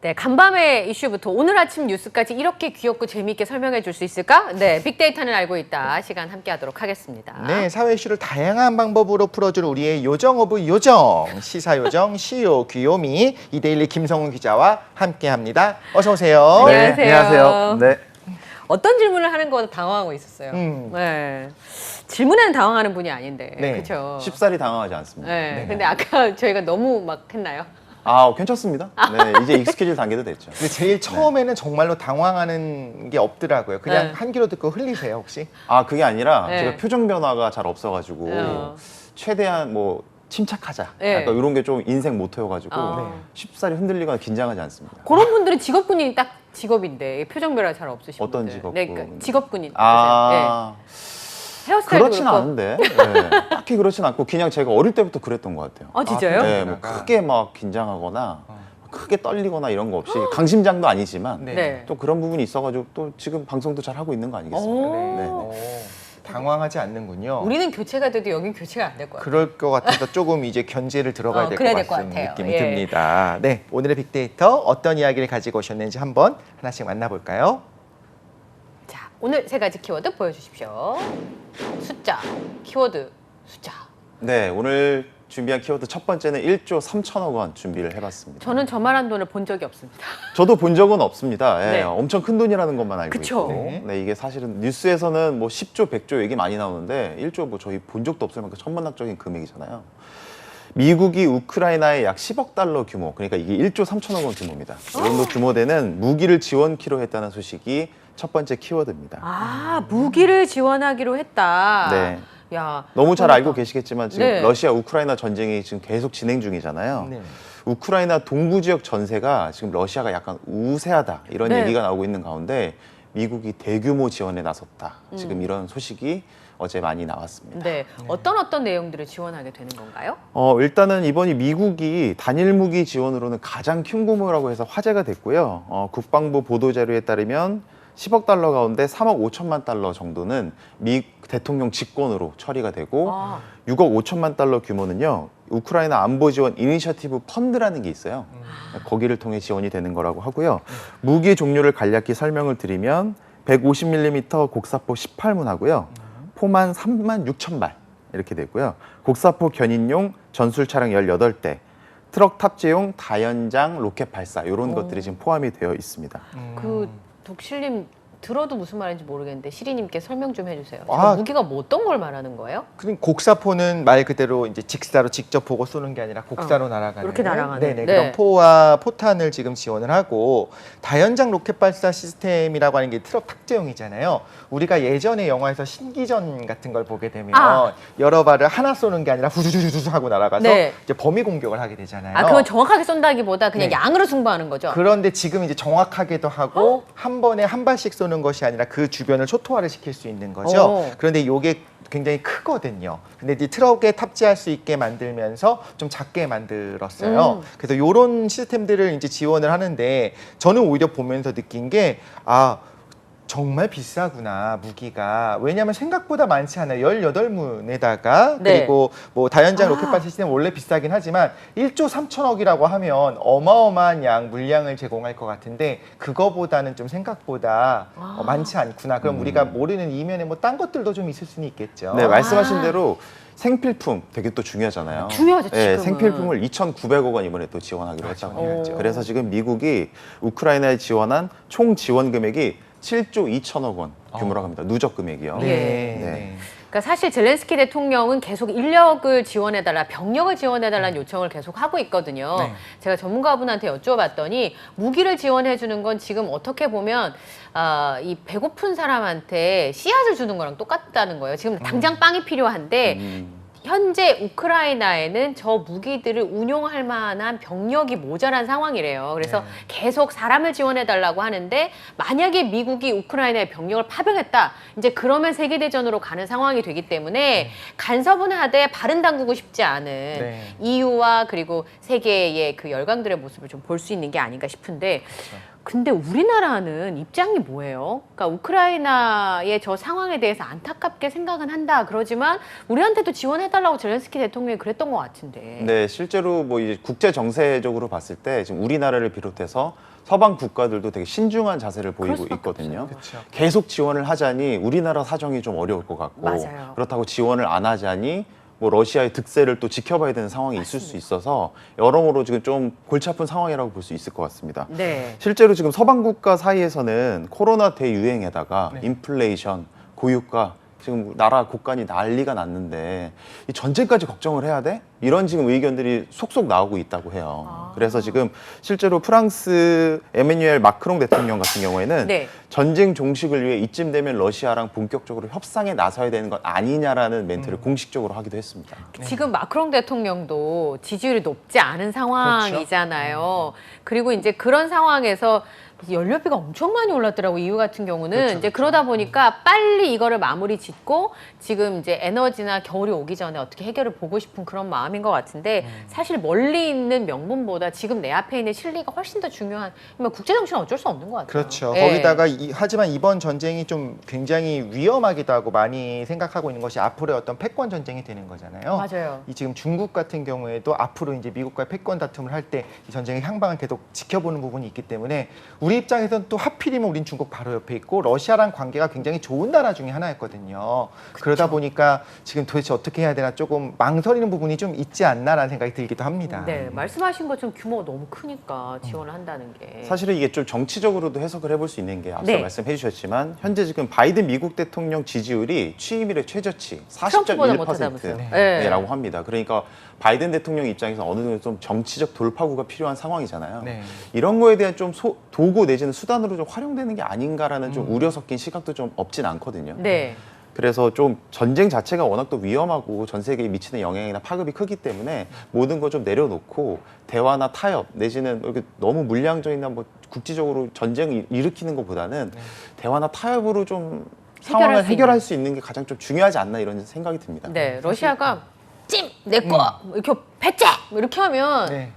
네, 간밤의 이슈부터 오늘 아침 뉴스까지 이렇게 귀엽고 재미있게 설명해 줄 수 있을까? 네, 빅데이터는 알고 있다. 시간 함께 하도록 하겠습니다. 네, 사회 이슈를 다양한 방법으로 풀어줄 우리의 요정 오브 요정, 시사요정 시요 귀요미 이데일리 김성훈 기자와 함께합니다. 어서 오세요. 네. 안녕하세요. 안녕하세요. 네. 어떤 질문을 하는 거보다 당황하고 있었어요. 네. 질문에는 당황하는 분이 아닌데. 네. 그렇죠. 쉽사리 당황하지 않습니다. 네. 네. 근데 아까 저희가 너무 막 했나요? 아, 괜찮습니다. 네, 이제 익숙해질 단계도 됐죠. 근데 제일 처음에는 정말로 당황하는 게 없더라고요. 그냥 네. 한 귀로 듣고 흘리세요, 혹시? 아, 그게 아니라 네. 제가 표정 변화가 잘 없어가지고 어. 최대한 뭐 침착하자. 네. 약간 이런 게 좀 인생 모토여가지고 어. 쉽사리 흔들리거나 긴장하지 않습니다. 그런 분들은 직업군인이 딱 직업인데 표정 변화 잘 없으신 어떤 분들. 직업군? 네, 그러니까 직업군인. 아, 헤어스타일도 그렇진 그렇고. 않은데. 네. 딱히 그렇진 않고 그냥 제가 어릴 때부터 그랬던 것 같아요. 아, 진짜요? 네, 뭐 크게 막 긴장하거나 크게 떨리거나 이런 거 없이 강심장도 아니지만 네. 네. 또 그런 부분이 있어가지고 또 지금 방송도 잘 하고 있는 거 아니겠습니까? 오. 네. 오, 당황하지 않는군요. 우리는 교체가 돼도 여긴 교체가 안 될 거야. 그럴 것 같아서 조금 이제 견제를 들어가야 될 그래야 것 될것 같은 같아요. 느낌이 예. 듭니다. 네, 오늘의 빅데이터 어떤 이야기를 가지고 오셨는지 한번 하나씩 만나볼까요? 자, 오늘 세 가지 키워드 보여주십시오. 숫자, 키워드, 숫자. 네, 오늘 준비한 키워드 첫 번째는 1조 3천억 원 준비를 해봤습니다. 저는 저만한 돈을 본 적이 없습니다. 저도 본 적은 없습니다. 예, 네. 엄청 큰 돈이라는 것만 알고 그쵸. 있고. 네. 네, 이게 사실은 뉴스에서는 뭐 10조, 100조 얘기 많이 나오는데 1조 뭐 저희 본 적도 없을 만큼 천문학적인 금액이잖아요. 미국이 우크라이나에 약 10억 달러 규모, 그러니까 이게 1조 3천억 원 규모입니다. 이 정도 규모되는 무기를 지원키로 했다는 소식이 첫 번째 키워드입니다. 아, 무기를 지원하기로 했다. 네. 야, 너무 잘 그러니까. 알고 계시겠지만 지금 네. 러시아 우크라이나 전쟁이 지금 계속 진행 중이잖아요. 네. 우크라이나 동부 지역 전세가 지금 러시아가 약간 우세하다 이런 네. 얘기가 나오고 있는 가운데 미국이 대규모 지원에 나섰다. 지금 이런 소식이 어제 많이 나왔습니다. 네. 어떤 내용들을 지원하게 되는 건가요? 일단은 이번이 미국이 단일 무기 지원으로는 가장 큰 규모라고 해서 화제가 됐고요. 국방부 보도 자료에 따르면 10억 달러 가운데 3억 5천만 달러 정도는 미 대통령 직권으로 처리가 되고 아. 6억 5천만 달러 규모는요. 우크라이나 안보 지원 이니셔티브 펀드라는 게 있어요. 거기를 통해 지원이 되는 거라고 하고요. 무기 종류를 간략히 설명을 드리면 150mm 곡사포 18문 하고요. 포만 3만 6천 발 이렇게 되고요. 곡사포 견인용 전술 차량 18대, 트럭 탑재용 다연장 로켓 발사 이런 것들이 지금 포함이 되어 있습니다. 그 독실님 들어도 무슨 말인지 모르겠는데 시리님께 설명 좀 해주세요. 저 아. 무기가 뭐 어떤 걸 말하는 거예요? 그럼 곡사포는 말 그대로 이제 직사로 직접 보고 쏘는 게 아니라 곡사로 날아가는 이렇게 날아가는. 네네, 네. 그런 포와 포탄을 지금 지원을 하고 다연장 로켓 발사 시스템이라고 하는 게 트럭 탑재용이잖아요. 우리가 예전에 영화에서 신기전 같은 걸 보게 되면 아. 여러 발을 하나 쏘는 게 아니라 후두두두두 하고 날아가서 네. 이제 범위 공격을 하게 되잖아요. 아, 그건 정확하게 쏜다기보다 그냥 네. 양으로 승부하는 거죠. 그런데 지금 이제 정확하게도 하고 한 번에 한 발씩 쏘는 것이 아니라 그 주변을 초토화를 시킬 수 있는 거죠. 오. 그런데 이게 굉장히 크거든요. 근데 이제 트럭에 탑재할 수 있게 만들면서 좀 작게 만들었어요. 그래서 이런 시스템들을 이제 지원을 하는데 저는 오히려 보면서 느낀 게 정말 비싸구나 무기가. 왜냐하면 생각보다 많지 않아요. 18문에다가 네. 그리고 뭐 다연장 로켓 발사 시스템 원래 비싸긴 하지만 1조 3천억이라고 하면 어마어마한 양 물량을 제공할 것 같은데 그거보다는 좀 생각보다 많지 않구나. 그럼 우리가 모르는 이면에 뭐 딴 것들도 좀 있을 수는 있겠죠. 네, 말씀하신 대로 생필품 되게 또 중요하잖아요. 중요하죠, 네, 지금은. 생필품을 2,900억 원 이번에 또 지원하기로 했다고 중요하죠. 합니다. 그래서 지금 미국이 우크라이나에 지원한 총 지원 금액이 7조 2천억 원 규모라고 합니다. 누적 금액이요. 네. 예. 네. 그러니까 사실 젤렌스키 대통령은 계속 인력을 지원해달라, 병력을 지원해달라는 요청을 계속 하고 있거든요. 네. 제가 전문가분한테 여쭤봤더니 무기를 지원해주는 건 지금 어떻게 보면 이 배고픈 사람한테 씨앗을 주는 거랑 똑같다는 거예요. 지금 당장 빵이 필요한데 현재 우크라이나에는 저 무기들을 운용할 만한 병력이 모자란 상황이래요. 그래서 네. 계속 사람을 지원해달라고 하는데 만약에 미국이 우크라이나의 병력을 파병했다. 이제 그러면 세계대전으로 가는 상황이 되기 때문에 간섭은 하되 발은 담그고 싶지 않은 네. EU와 그리고 세계의 그 열강들의 모습을 좀 볼 수 있는 게 아닌가 싶은데 근데 우리나라는 입장이 뭐예요? 그러니까 우크라이나의 저 상황에 대해서 안타깝게 생각은 한다. 그러지만 우리한테도 지원해달라고 젤렌스키 대통령이 그랬던 것 같은데. 네, 실제로 뭐 이제 국제 정세적으로 봤을 때 지금 우리나라를 비롯해서 서방 국가들도 되게 신중한 자세를 그럴 보이고 수밖에 있거든요. 그렇죠. 계속 지원을 하자니 우리나라 사정이 좀 어려울 것 같고 맞아요. 그렇다고 지원을 안 하자니 뭐 러시아의 득세를 또 지켜봐야 되는 상황이 있을 수 있어서 여러모로 지금 좀 골치 아픈 상황이라고 볼 수 있을 것 같습니다. 네. 실제로 지금 서방 국가 사이에서는 코로나 대유행에다가 네. 인플레이션, 고유가 지금 나라 곳간이 난리가 났는데 이 전쟁까지 걱정을 해야 돼? 이런 지금 의견들이 속속 나오고 있다고 해요. 아. 그래서 지금 실제로 프랑스 에메뉴엘 마크롱 대통령 같은 경우에는 네. 전쟁 종식을 위해 이쯤 되면 러시아랑 본격적으로 협상에 나서야 되는 것 아니냐라는 멘트를 공식적으로 하기도 했습니다. 지금 마크롱 대통령도 지지율이 높지 않은 상황이잖아요. 그리고 이제 그런 상황에서 연료비가 엄청 많이 올랐더라고 이유 같은 경우는 그렇죠, 이제 그렇죠. 그러다 보니까 빨리 이거를 마무리 짓고 지금 이제 에너지나 겨울이 오기 전에 어떻게 해결을 보고 싶은 그런 마음인 것 같은데 사실 멀리 있는 명분보다 지금 내 앞에 있는 실리가 훨씬 더 중요한 국제 정치는 어쩔 수 없는 것 같아요. 그렇죠. 예. 거기다가 하지만 이번 전쟁이 좀 굉장히 위험하기도 하고 많이 생각하고 있는 것이 앞으로의 어떤 패권 전쟁이 되는 거잖아요. 맞아요. 이 지금 중국 같은 경우에도 앞으로 이제 미국과의 패권 다툼을 할 때 이 전쟁의 향방을 계속 지켜보는 부분이 있기 때문에 우리 입장에서는 또 하필이면 우린 중국 바로 옆에 있고 러시아랑 관계가 굉장히 좋은 나라 중에 하나였거든요. 그러다 보니까 지금 도대체 어떻게 해야 되나 조금 망설이는 부분이 좀 있지 않나라는 생각이 들기도 합니다. 네, 말씀하신 것처럼 규모가 너무 크니까 지원을 한다는 게. 사실은 이게 좀 정치적으로도 해석을 해볼 수 있는 게 앞서 네. 말씀해 주셨지만 현재 지금 바이든 미국 대통령 지지율이 취임 이래 최저치 트럼프보다 못하다면서요. 네. 40.1%라고 합니다. 그러니까 바이든 대통령 입장에서 어느 정도 좀 정치적 돌파구가 필요한 상황이잖아요. 네. 이런 거에 대한 좀 도구 내지는 수단으로 좀 활용되는 게 아닌가라는 좀 우려 섞인 시각도 좀 없진 않거든요. 네. 그래서 좀 전쟁 자체가 워낙 또 위험하고 전 세계에 미치는 영향이나 파급이 크기 때문에 모든 걸 좀 내려놓고 대화나 타협 내지는 이렇게 너무 물량전이나 뭐 국지적으로 전쟁을 일으키는 것보다는 대화나 타협으로 좀 상황을 해결할 수 해결할 있는. 수 있는 게 가장 좀 중요하지 않나 이런 생각이 듭니다. 네, 러시아가 찜! 내 거! 이렇게 배째! 이렇게 하면 네.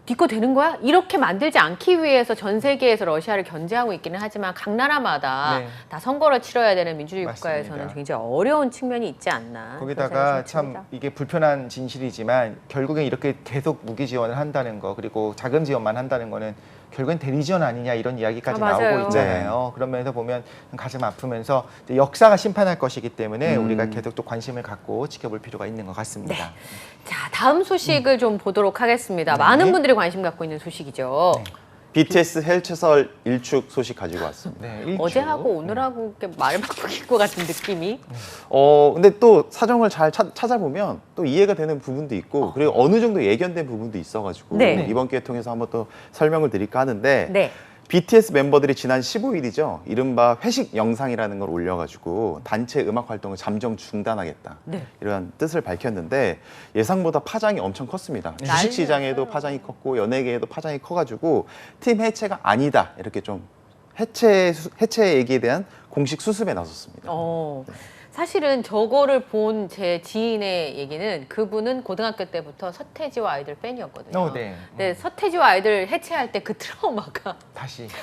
네 거 되는 거야? 이렇게 만들지 않기 위해서 전 세계에서 러시아를 견제하고 있기는 하지만 각 나라마다 네. 다 선거를 치러야 되는 민주주의 맞습니다. 국가에서는 굉장히 어려운 측면이 있지 않나. 거기다가 그런 생각이 참 듭니다. 이게 불편한 진실이지만 결국엔 이렇게 계속 무기 지원을 한다는 거 그리고 자금 지원만 한다는 거는 결국엔 대리전 아니냐 이런 이야기까지 아, 맞아요. 나오고 있잖아요. 그런 면에서 보면 가슴 아프면서 이제 역사가 심판할 것이기 때문에 우리가 계속 또 관심을 갖고 지켜볼 필요가 있는 것 같습니다. 자, 다음 소식을 좀 보도록 하겠습니다. 많은 분들이 관심 갖고 있는 소식이죠. BTS 헬체설 일축 소식 가지고 왔습니다. 네, 일주. 어제하고 오늘하고 이렇게 말 바꾸길 것 같은 느낌이. 근데 또 사정을 잘 찾아보면 또 이해가 되는 부분도 있고 그리고 어느 정도 예견된 부분도 있어가지고 네. 이번 기회 통해서 한번 또 설명을 드릴까 하는데 네. BTS 멤버들이 지난 15일이죠. 이른바 회식 영상이라는 걸 올려가지고 단체 음악 활동을 잠정 중단하겠다. 네. 이런 뜻을 밝혔는데 예상보다 파장이 엄청 컸습니다. 난리 주식시장에도 났어요. 파장이 컸고 연예계에도 파장이 커가지고 팀 해체가 아니다. 이렇게 좀 해체 얘기에 대한 공식 수습에 나섰습니다. 사실은 저거를 본 제 지인의 얘기는 그분은 고등학교 때부터 서태지와 아이들 팬이었거든요. 네. 근데 서태지와 아이들 해체할 때 그 트라우마가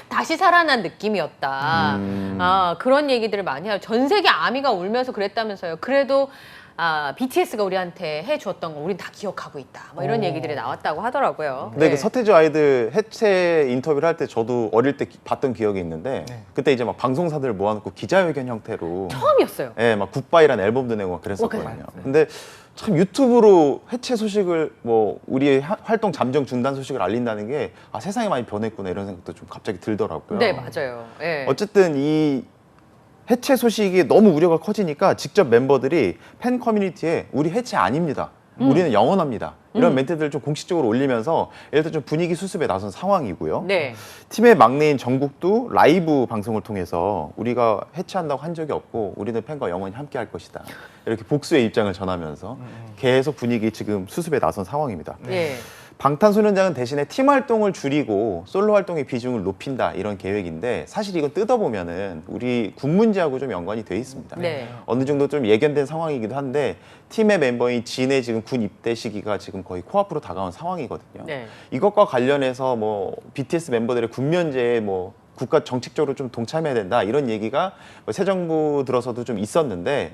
다시 살아난 느낌이었다. 음. 그런 얘기들을 많이 해요. 전 세계 아미가 울면서 그랬다면서요. 그래도 BTS가 우리한테 해주었던 거 우린 다 기억하고 있다. 뭐 이런 오. 얘기들이 나왔다고 하더라고요. 근데 네. 그 서태지 아이들 해체 인터뷰를 할 때 저도 어릴 때 봤던 기억이 있는데 네. 그때 이제 막 방송사들 모아놓고 기자회견 형태로 처음이었어요. 예, 막 굿바이라는 앨범도 내고 막 그랬었거든요. 맞아요. 근데 참 유튜브로 해체 소식을 뭐 우리의 활동 잠정 중단 소식을 알린다는 게 세상이 많이 변했구나 이런 생각도 좀 갑자기 들더라고요. 네, 맞아요. 예. 어쨌든 이 해체 소식이 너무 우려가 커지니까 직접 멤버들이 팬 커뮤니티에 우리 해체 아닙니다. 우리는 영원합니다. 이런 멘트들을 좀 공식적으로 올리면서 일단 좀 분위기 수습에 나선 상황이고요. 네. 팀의 막내인 정국도 라이브 방송을 통해서 우리가 해체한다고 한 적이 없고 우리는 팬과 영원히 함께 할 것이다. 이렇게 복수의 입장을 전하면서 계속 분위기 지금 수습에 나선 상황입니다. 예. 방탄소년단은 대신에 팀 활동을 줄이고 솔로 활동의 비중을 높인다 이런 계획인데 사실 이거 뜯어보면은 우리 군 문제하고 좀 연관이 돼 있습니다. 네. 어느 정도 좀 예견된 상황이기도 한데 팀의 멤버인 진의 지금 군 입대 시기가 지금 거의 코앞으로 다가온 상황이거든요. 네. 이것과 관련해서 뭐 BTS 멤버들의 군 면제에 뭐 국가 정책적으로 좀 동참해야 된다 이런 얘기가 새 정부 들어서도 좀 있었는데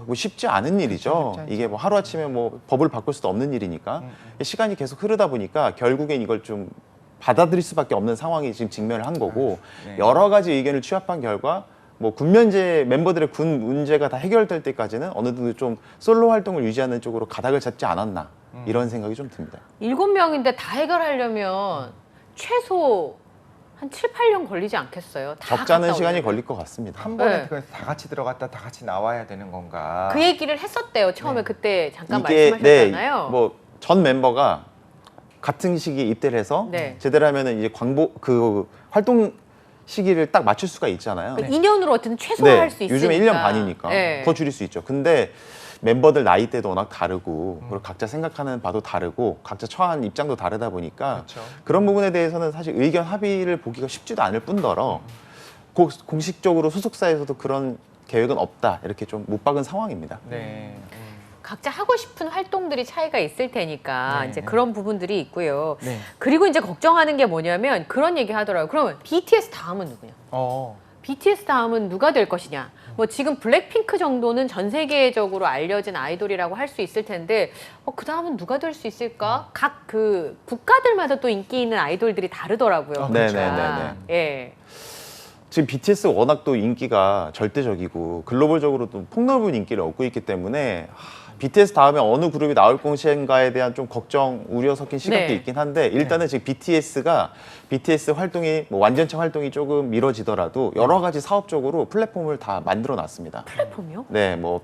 뭐 쉽지 않은 일이죠. 쉽지 않죠. 이게 뭐 하루아침에 뭐 법을 바꿀 수도 없는 일이니까 시간이 계속 흐르다 보니까 결국엔 이걸 좀 받아들일 수밖에 없는 상황이 지금 직면을 한 거고 네. 여러 가지 의견을 취합한 결과 뭐 군면제 멤버들의 군 문제가 다 해결될 때까지는 어느 정도 좀 솔로 활동을 유지하는 쪽으로 가닥을 잡지 않았나 이런 생각이 좀 듭니다. 7명인데 다 해결하려면 최소 한 7, 8년 걸리지 않겠어요? 다 적지 않은 갔다 시간이 오려면. 걸릴 것 같습니다. 한 번에 네. 그래서 다 같이 들어갔다 다 같이 나와야 되는 건가? 그 얘기를 했었대요. 처음에 네. 그때 잠깐 이게 말씀하셨잖아요. 뭐 전 멤버가 같은 시기에 입대를 해서 네. 제대로 하면은 이제 광고 그 활동 시기를 딱 맞출 수가 있잖아요. 그 2년으로 어쨌든 최소화 할 수 있으니까. 요즘에 1년 반이니까 네. 더 줄일 수 있죠. 근데 멤버들 나이대도 워낙 다르고 그리고 각자 생각하는 바도 다르고 각자 처한 입장도 다르다 보니까 그렇죠. 그런 부분에 대해서는 사실 의견 합의를 보기가 쉽지도 않을 뿐더러 공식적으로 소속사에서도 그런 계획은 없다 이렇게 좀 못 박은 상황입니다. 네. 각자 하고 싶은 활동들이 차이가 있을 테니까 네. 이제 그런 부분들이 있고요. 네. 그리고 이제 걱정하는 게 뭐냐면 그런 얘기 하더라고요. 그러면 BTS 다음은 누구냐? BTS 다음은 누가 될 것이냐? 뭐 지금 블랙핑크 정도는 전 세계적으로 알려진 아이돌이라고 할 수 있을 텐데 그 다음은 누가 될 수 있을까? 각 그 국가들마다 또 인기 있는 아이돌들이 다르더라고요. 그렇죠. 네네네네. 예. 지금 BTS 워낙 또 인기가 절대적이고 글로벌적으로도 폭넓은 인기를 얻고 있기 때문에 BTS 다음에 어느 그룹이 나올 것인가에 대한 좀 걱정, 우려 섞인 시각도 네. 있긴 한데 일단은 지금 BTS 활동이 뭐 완전체 활동이 조금 미뤄지더라도 여러 가지 사업적으로 플랫폼을 다 만들어 놨습니다. 플랫폼이요? 네, 뭐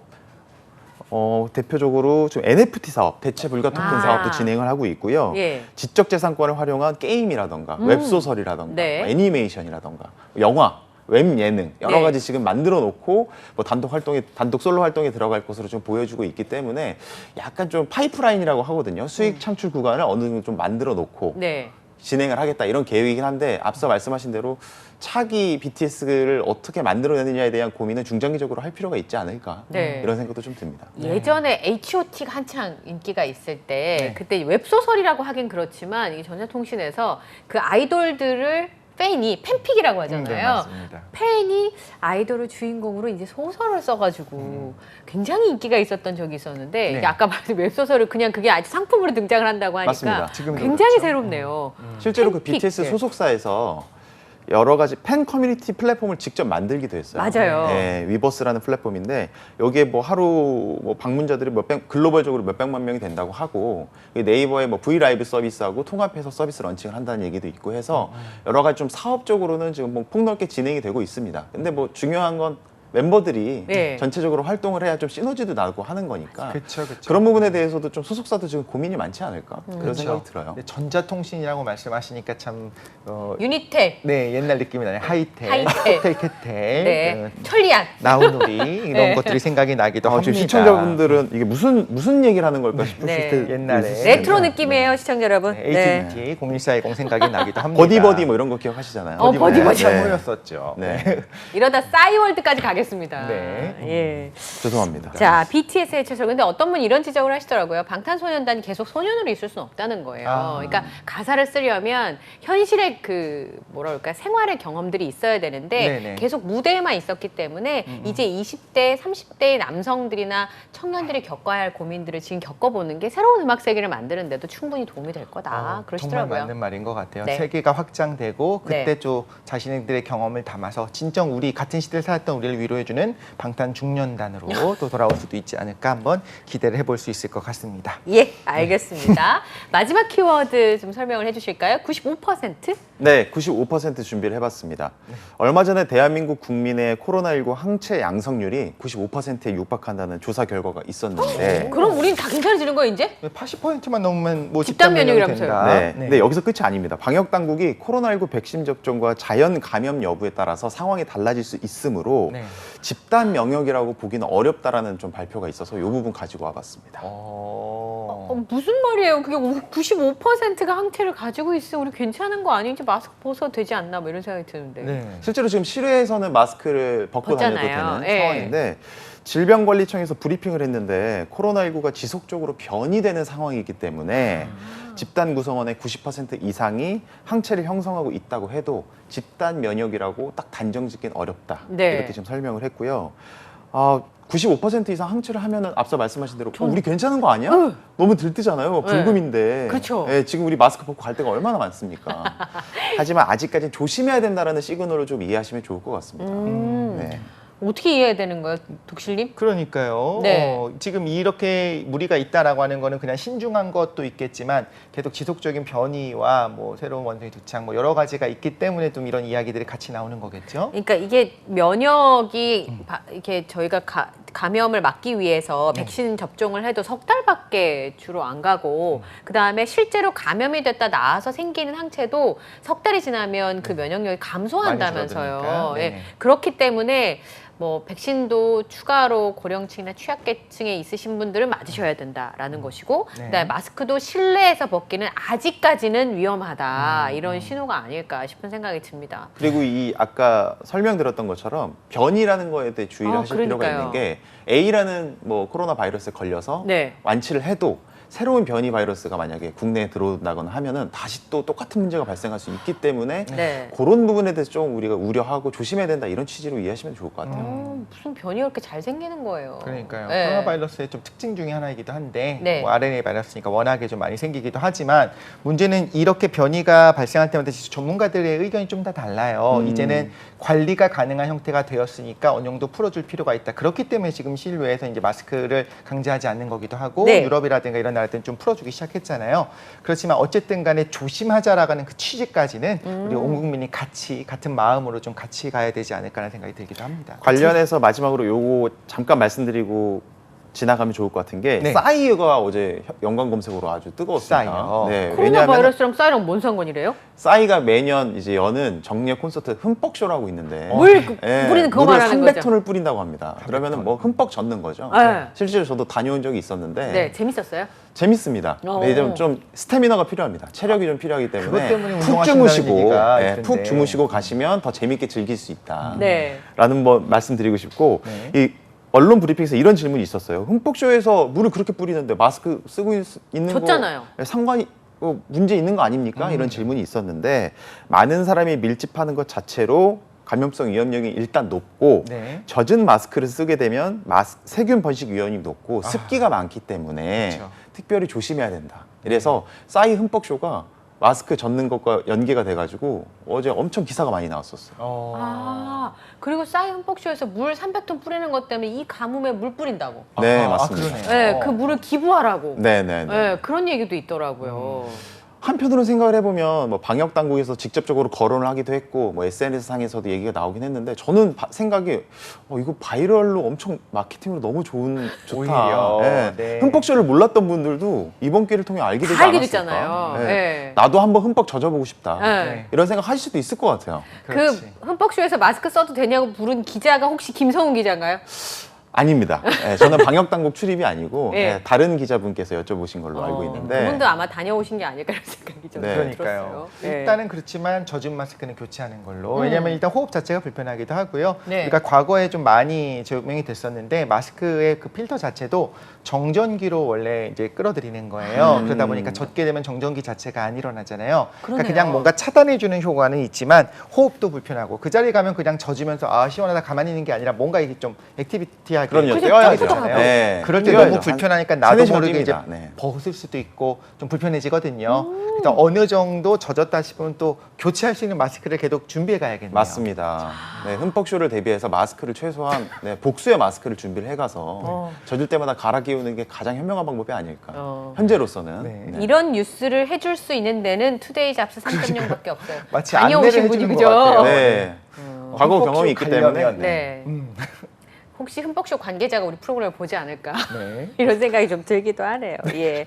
대표적으로 지금 NFT 사업, 대체 불가 토큰 아. 사업도 진행을 하고 있고요. 예. 지적 재산권을 활용한 게임이라던가 웹소설이라던가 네. 뭐 애니메이션이라던가 영화, 웹 예능 여러 네. 가지 지금 만들어 놓고 뭐 단독 솔로 활동에 들어갈 것으로 좀 보여주고 있기 때문에 약간 좀 파이프라인이라고 하거든요. 수익 창출 구간을 어느 정도 좀 만들어 놓고 네. 진행을 하겠다 이런 계획이긴 한데 앞서 말씀하신 대로 차기 BTS를 어떻게 만들어내느냐에 대한 고민은 중장기적으로 할 필요가 있지 않을까 네. 이런 생각도 좀 듭니다. 예전에 H.O.T가 한창 인기가 있을 때 네. 그때 웹소설이라고 하긴 그렇지만 이 전자통신에서 그 아이돌들을 팬픽이라고 네, 하잖아요. 맞습니다. 팬이 아이돌을 주인공으로 이제 소설을 써가지고 굉장히 인기가 있었던 적이 있었는데 네. 이게 아까 말한 웹소설을 그냥 그게 아주 상품으로 등장을 한다고 하니까 맞습니다. 지금도 굉장히 그렇죠. 새롭네요. 실제로 그 팬픽. BTS 네. 소속사에서 여러 가지 팬 커뮤니티 플랫폼을 직접 만들기도 했어요. 맞아요. 네, 위버스라는 플랫폼인데 여기에 뭐 하루 뭐 방문자들이 글로벌적으로 몇백만 명이 된다고 하고 네이버에 뭐 V 라이브 서비스하고 통합해서 서비스 런칭을 한다는 얘기도 있고 해서 여러 가지 좀 사업적으로는 지금 뭐 폭넓게 진행이 되고 있습니다. 근데 뭐 중요한 건 멤버들이 네. 전체적으로 활동을 해야 좀 시너지도 나고 하는 거니까 그렇죠. 그런 부분에 대해서도 좀 소속사도 지금 고민이 많지 않을까 그런 그렇죠. 생각이 들어요. 근데 전자통신이라고 말씀하시니까 참 유니텔, 네, 옛날 느낌이 나요. 하이텔, 하이텔. 호텔, 캐텔, 네, 천리안. 나우누리 이런 네. 것들이 생각이 나기도 합니다. 지금 시청자분들은 이게 무슨 얘기를 하는 걸까 싶으실 네. 때 옛날에 있으실 레트로 텐데. 느낌이에요, 시청자 여러분. 네, AT&T 0140 생각이 나기도 합니다. 버디버디 뭐 이런 거 기억하시잖아요. 버디버디. 네. 모였었죠. 네. 이러다 싸이월드까지 가겠습니다. 네. 예. 죄송합니다. 자, BTS의 최소. 근데 어떤 분이 이런 지적을 하시더라고요. 방탄소년단이 계속 소년으로 있을 수는 없다는 거예요. 아. 그러니까 가사를 쓰려면 현실의 그 뭐라 그럴까 생활의 경험들이 있어야 되는데 네네. 계속 무대에만 있었기 때문에 이제 20대, 30대의 남성들이나 청년들이 겪어야 할 고민들을 지금 겪어보는 게 새로운 음악 세계를 만드는데도 충분히 도움이 될 거다. 정말 그러시더라고요. 맞는 말인 것 같아요. 네. 세계가 확장되고 그때 네. 좀 자신들의 경험을 담아서 진정 우리 같은 시대를 살았던 우리를 위로해주는 방탄중년단으로 또 돌아올 수도 있지 않을까 한번 기대를 해볼 수 있을 것 같습니다. 예, 알겠습니다. 마지막 키워드 좀 설명을 해주실까요? 95%? 네, 95% 준비를 해봤습니다. 얼마 전에 대한민국 국민의 코로나19 항체 양성률이 95%에 육박한다는 조사 결과가 있었는데 그럼 우린 다 괜찮아지는 거예요, 이제? 80%만 넘으면 뭐 집단 집단 면역이 면역이라면서요. 된다. 네. 근데 여기서 끝이 아닙니다. 방역 당국이 코로나19 백신 접종과 자연 감염 여부에 따라서 상황이 달라질 수 있으므로 네. 집단 면역이라고 보기는 어렵다라는 좀 발표가 있어서 이 부분 가지고 와봤습니다. 무슨 말이에요? 그게 95%가 항체를 가지고 있으면 우리 괜찮은 거 아니지? 마스크 벗어도 되지 않나? 뭐 이런 생각이 드는데. 네. 실제로 지금 실외에서는 마스크를 벗고 다녀도 벗잖아요. 되는 예. 상황인데 질병관리청에서 브리핑을 했는데 코로나19가 지속적으로 변이되는 상황이기 때문에 집단 구성원의 90% 이상이 항체를 형성하고 있다고 해도 집단 면역이라고 딱 단정 짓기는 어렵다. 네. 이렇게 지금 설명을 했고요. 95% 이상 항체를 하면은 앞서 말씀하신 대로 우리 괜찮은 거 아니야? 너무 들뜨잖아요. 불금인데. 그렇죠. 예, 지금 우리 마스크 벗고 갈 데가 얼마나 많습니까? 하지만 아직까지는 조심해야 된다라는 시그널을 좀 이해하시면 좋을 것 같습니다. 네. 어떻게 이해해야 되는 거예요, 독실님? 그러니까요. 네. 지금 이렇게 무리가 있다라고 하는 거는 그냥 신중한 것도 있겠지만 계속 지속적인 변이와 뭐 새로운 원숭이 도착 뭐 여러 가지가 있기 때문에 좀 이런 이야기들이 같이 나오는 거겠죠. 그러니까 이게 면역이 이렇게 저희가 감염을 막기 위해서 백신 접종을 해도 석 달밖에 주로 안 가고 그 다음에 실제로 감염이 됐다 나아서 생기는 항체도 석 달이 지나면 그 면역력이 감소한다면서요. 많이 줄어드니까. 예. 네. 그렇기 때문에 뭐 백신도 추가로 고령층이나 취약계층에 있으신 분들은 맞으셔야 된다라는 것이고 네. 그다음에 마스크도 실내에서 벗기는 아직까지는 위험하다 이런 신호가 아닐까 싶은 생각이 듭니다. 그리고 이 아까 설명드렸던 것처럼 변이라는 거에 대해 주의를 하실 필요가 그러니까요. 있는 게 A라는 뭐 코로나 바이러스에 걸려서 네. 완치를 해도 새로운 변이 바이러스가 만약에 국내에 들어온다거나 하면은 다시 또 똑같은 문제가 발생할 수 있기 때문에 네. 그런 부분에 대해서 좀 우리가 우려하고 조심해야 된다 이런 취지로 이해하시면 좋을 것 같아요. 무슨 변이가 그렇게 잘 생기는 거예요. 그러니까요. 네. 코로나 바이러스의 좀 특징 중에 하나이기도 한데 네. 뭐 RNA 바이러스니까 워낙에 좀 많이 생기기도 하지만 문제는 이렇게 변이가 발생할 때마다 진짜 전문가들의 의견이 좀 다 달라요. 이제는 관리가 가능한 형태가 되었으니까 어느 정도 풀어줄 필요가 있다. 그렇기 때문에 지금 실외에서 이제 마스크를 강제하지 않는 거기도 하고 네. 유럽이라든가 이런 나라들은 좀 풀어주기 시작했잖아요. 그렇지만 어쨌든 간에 조심하자라는 그 취지까지는 우리 온 국민이 같이 같은 마음으로 좀 같이 가야 되지 않을까라는 생각이 들기도 합니다. 관련해서 마지막으로 요거 잠깐 말씀드리고 지나가면 좋을 것 같은 게 네. 싸이가 어제 연관 검색어로 아주 뜨거웠습니다. 싸이요. 네, 코로나 왜냐하면 바이러스랑 싸이랑 뭔 상관이래요? 싸이가 매년 이제 여는 정례 콘서트 흠뻑쇼라고 있는데 물 예, 뿌리는 그거 물을 말하는 거죠? 300ton을 뿌린다고 합니다. 그러면은 뭐 흠뻑 젖는 거죠. 네. 실제로 저도 다녀온 적이 있었는데 네, 재밌었어요? 재밌습니다. 어. 네, 좀 스태미너가 필요합니다. 체력이 좀 필요하기 그것 때문에 때문에 푹 운동하신다는 주무시고 얘기가 예, 있던데. 푹 주무시고 가시면 더 재밌게 즐길 수 있다. 네. 라는 뭐 말씀드리고 싶고 네. 이 언론 브리핑에서 이런 질문이 있었어요. 흠뻑쇼에서 물을 그렇게 뿌리는데 마스크 쓰고 있는 졌잖아요. 거 상관이 문제 있는 거 아닙니까? 이런 질문이 있었는데 많은 사람이 밀집하는 것 자체로 감염성 위험력이 일단 높고 네. 젖은 마스크를 쓰게 되면 세균 번식 위험이 높고 습기가 많기 때문에 그렇죠. 특별히 조심해야 된다. 그래서 싸이 흠뻑쇼가 마스크 젖는 것과 연계가 돼가지고 어제 엄청 기사가 많이 나왔었어요. 아, 그리고 싸이 흠뻑쇼에서 물 300톤 뿌리는 것 때문에 이 가뭄에 물 뿌린다고. 네, 맞습니다. 그러네요. 네, 그 물을 기부하라고. 네네네. 네, 그런 얘기도 있더라고요. 한편으로 생각을 해보면 뭐 방역 당국에서 직접적으로 거론을 하기도 했고 뭐 SNS 상에서도 얘기가 나오긴 했는데 저는 생각이 이거 바이럴로 엄청 마케팅으로 너무 좋다. 오히려, 예. 네. 흠뻑쇼를 몰랐던 분들도 이번 기회를 통해 알게 되지 다 알게 않았을까. 됐잖아요. 예. 네. 나도 한번 흠뻑 젖어보고 싶다. 네. 이런 생각 하실 수도 있을 것 같아요. 그렇지. 그 흠뻑쇼에서 마스크 써도 되냐고 물은 기자가 혹시 김성훈 기자인가요? 아닙니다. 예, 저는 방역 당국 출입이 아니고 예. 예, 다른 기자분께서 여쭤보신 걸로 알고 있는데 그분도 아마 다녀오신 게 아닐까라는 생각이 좀 네. 들었어요. 그러니까요. 네. 일단은 그렇지만 젖은 마스크는 교체하는 걸로. 왜냐하면 일단 호흡 자체가 불편하기도 하고요. 네. 그러니까 과거에 좀 많이 적용이 됐었는데 마스크의 그 필터 자체도 정전기로 원래 이제 끌어들이는 거예요. 그러다 보니까 젖게 되면 정전기 자체가 안 일어나잖아요. 그러니까 그러네요. 그냥 뭔가 차단해주는 효과는 있지만 호흡도 불편하고 그 자리에 가면 그냥 젖으면서 아 시원하다 가만히 있는 게 아니라 뭔가 이게 좀 액티비티하게 그럼요. 그죠, 뛰어야죠. 뛰어야죠. 네. 그럴 때 뛰어야죠. 너무 불편하니까 한 나도 세네 시간 모르게 이제 뜁니다. 네. 벗을 수도 있고 좀 불편해지거든요. 그러니까 어느 정도 젖었다 싶으면 또 교체할 수 있는 마스크를 계속 준비해 가야겠네요. 맞습니다. 네, 흠뻑쇼를 대비해서 마스크를 최소한 복수의 마스크를 준비를 해가서 젖을 때마다 갈아 끼우는 게 가장 현명한 방법이 아닐까. 현재로서는. 네. 네. 이런 뉴스를 해줄 수 있는 데는 투데이 잡스 3.0밖에 없어요. 마치 다녀오신 안내를 분이 해주는 그죠? 것 같아요. 네. 과거 흠뻑쇼 경험이 있기 가려면, 때문에. 네. 혹시 흠뻑쇼 관계자가 우리 프로그램을 보지 않을까 네. 이런 생각이 좀 들기도 하네요. 예.